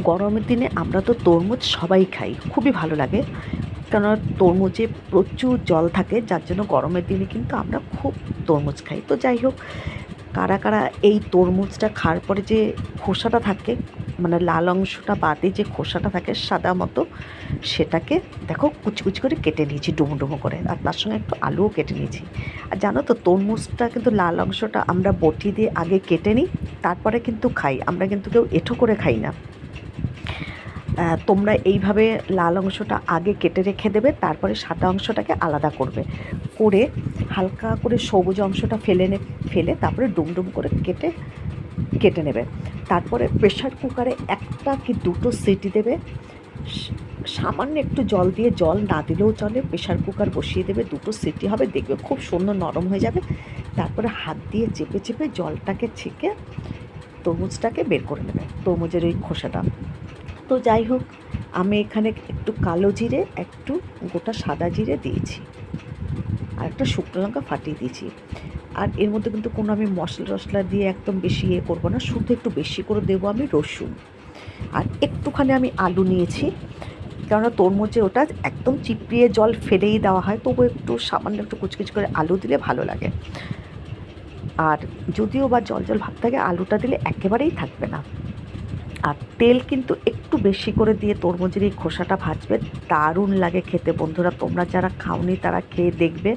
গরমের দিনে আমরা তো তরমুজ সবাই খাই, খুবই ভালো লাগে। কেননা তরমুজে প্রচুর জল থাকে, যার জন্য গরমের দিনে কিন্তু আমরা খুব তরমুজ খাই। তো যাই হোক, কারা কারা এই তরমুজটা খাওয়ার পরে যে খোসাটা থাকে, মানে লাল অংশটা বাদে যে খোসাটা থাকে সাদা মতো, সেটাকে দেখো কুচি কুচি করে কেটে নিয়েছি ডুমো ডুমো করে, আর তার সঙ্গে একটু আলুও কেটে নিয়েছি। আর জানো তো, তরমুজটা কিন্তু লাল অংশটা আমরা বটি দিয়ে আগে কেটে নিই, তারপরে কিন্তু খাই। আমরা কিন্তু কেউ এঁঠো করে খাই না। তোমরা এইভাবে লাল অংশটা আগে কেটে রেখে দেবে, তারপরে সাদা অংশটাকে আলাদা করবে, করে হালকা করে সবুজ অংশটা ফেলে তারপরে ডুমডুম করে কেটে নেবে। তারপরে প্রেশার কুকারে একটা কি দুটো সিটি দেবে, সামান্য একটু জল দিয়ে, জল না দিলেও চলে, প্রেশার কুকার বসিয়ে দেবে, দুটো সিটি হবে, দেখবে খুব সুন্দর নরম হয়ে যাবে। তারপরে হাত দিয়ে চেপে চেপে জলটাকে ছেঁকে তরমুজটাকে বের করে নেবে, তরমুজের ওই খোসাটা। তো যাই হোক, আমি এখানে একটু কালো জিরে, একটু গোটা সাদা জিরে দিয়েছি, আর একটা শুকনো লঙ্কা ফাটিয়ে দিয়েছি। আর এর মধ্যে কিন্তু কোনো আমি মশলা টশলা দিয়ে একদম বেশি করবো না, শুধু একটু বেশি করে দেবো আমি রসুন। আর একটুখানি আমি আলু নিয়েছি, কেননা তরমুজে ওটা একদম চিপিয়ে জল ফেলেই দেওয়া হয়, তবু একটু সামান্য একটু কুচকুচ করে আলু দিলে ভালো লাগে। আর যদিও বা জল জল ভাব থাকে, আলুটা দিলে একেবারেই থাকবে না। আর তেল কিন্তু একটু বেশি করে দিয়ে তরমুজের এই খোসাটা ভাজবে, দারুণ লাগে খেতে। বন্ধুরা, তোমরা যারা খাওনি তারা খেয়ে দেখবে,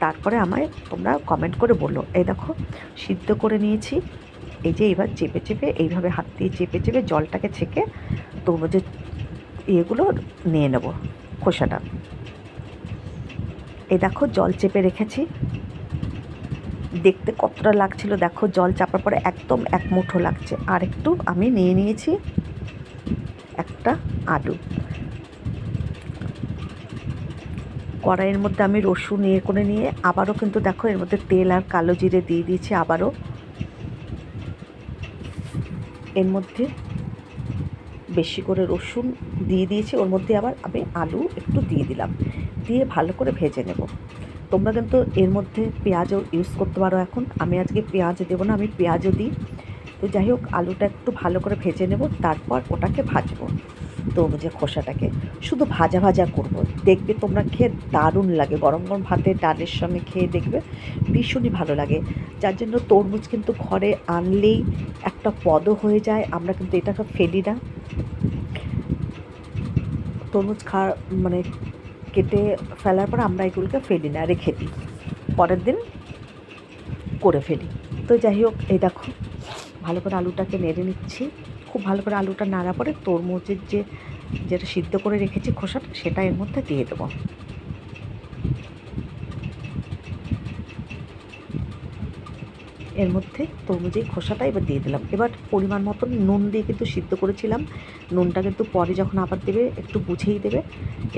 তারপরে আমায় তোমরা কমেন্ট করে বলো। এই দেখো, সিদ্ধ করে নিয়েছি। এই যে এবার চেপে চেপে এইভাবে হাত দিয়ে চেপে চেপে জলটাকে ছেঁকে তরমুজের ইয়েগুলো নিয়ে নেব, খোসাটা। এই দেখো, জল চেপে রেখেছি, দেখতে কতটা লাগছিল দেখো, জল চাপার পরে একদম এক মুঠো লাগছে। আর একটু আমি নিয়ে নিয়েছি একটা আলু। কড়াইয়ের মধ্যে আমি রসুন করে নিয়ে আবারও কিন্তু দেখো এর মধ্যে তেল আর কালো জিরে দিয়ে দিয়েছি। আবারও এর মধ্যে বেশি করে রসুন দিয়ে দিয়েছি, ওর মধ্যে আবার আমি আলু একটু দিয়ে দিলাম, দিয়ে ভালো করে ভেজে নেব। তোমরা কিন্তু এর মধ্যে পেঁয়াজও ইউজ করতে পারো। এখন আমি আজকে পেঁয়াজ দেবো না, আমি পেঁয়াজও দিই। তো যাই হোক, আলুটা একটু ভালো করে ভেজে নেব, তারপর ওটাকে ভাজবো। তরমুজের খোসাটাকে শুধু ভাজা ভাজা করব, দেখবে তোমরা খেয়ে দারুণ লাগে। গরম গরম ভাতে ডালের সঙ্গে খেয়ে দেখবে ভীষণই ভালো লাগে। যার জন্য তরমুজ কিন্তু ঘরে আনলেই একটা পদও হয়ে যায়, আমরা কিন্তু এটাকে ফেলি না। তরমুজ খাওয়ার মানে কেটে ফেলার পর আমরা এগুলোকে ফেলি না, রেখে দিই, পরের দিন করে ফেলি। তো যাই হোক, এই দেখো ভালো করে আলুটাকে নেড়ে নিচ্ছি। খুব ভালো করে আলুটা নাড়া পরে তরমুজের যেটা সিদ্ধ করে রেখেছি খোসাটা, সেটা এর মধ্যে দিয়ে দেবো। এর মধ্যে তরমুজের খোসাটা এবার দিয়ে দিলাম। এবার পরিমাণ মতন নুন দিয়ে কিন্তু সিদ্ধ করেছিলাম, নুনটা কিন্তু পরে যখন আবার দেবে একটু বুঝেই দেবে।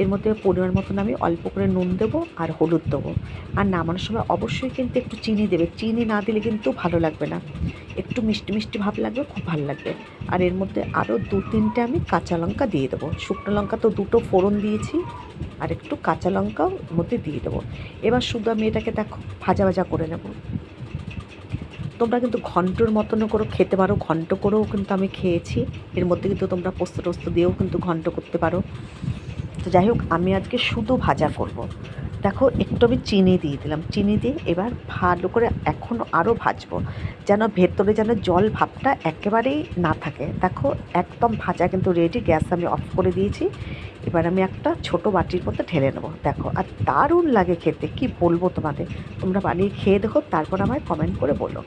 এর মধ্যে পরিমাণ মতন আমি অল্প করে নুন দেবো আর হলুদ দেবো। আর নামানোর সময় অবশ্যই কিন্তু একটু চিনি দেবে, চিনি না দিলে কিন্তু ভালো লাগবে না, একটু মিষ্টি মিষ্টি ভাব লাগবে, খুব ভালো লাগবে। আর এর মধ্যে আরও 2-3টে আমি কাঁচা লঙ্কা দিয়ে দেবো। শুকনো লঙ্কা তো 2টো ফোড়ন দিয়েছি, আর একটু কাঁচা লঙ্কাও এর মধ্যে দিয়ে দেবো। এবার শুধু আমি এটাকে দেখো ভাজা ভাজা করে নেব। তোমরা কিন্তু ঘন্টর মতনও করে খেতে পারো, ঘন্ট করেও কিন্তু আমি খেয়েছি। এর মধ্যে কিন্তু তোমরা পোস্ত টোস্ত দিয়েও কিন্তু ঘন্ট করতে পারো। তো যাই হোক, আমি আজকে শুধু ভাজা করব। দেখো একটু আমি চিনি দিয়ে দিলাম, চিনি দিয়ে এবার ভালো করে এখন আরও ভাজবো, যেন ভেতরে যেন জল ভাবটা একেবারেই না থাকে। দেখো একদম ভাজা কিন্তু রেডি, গ্যাস আমি অফ করে দিয়েছি। এবার আমি একটা ছোট বাটির মধ্যে ঢেলে নেবো। দেখো, আর দারুণ লাগে খেতে, কি বলবো তোমাদের। তোমরা বানিয়ে খেয়ে দেখো, তারপর আমায় কমেন্ট করে বলো।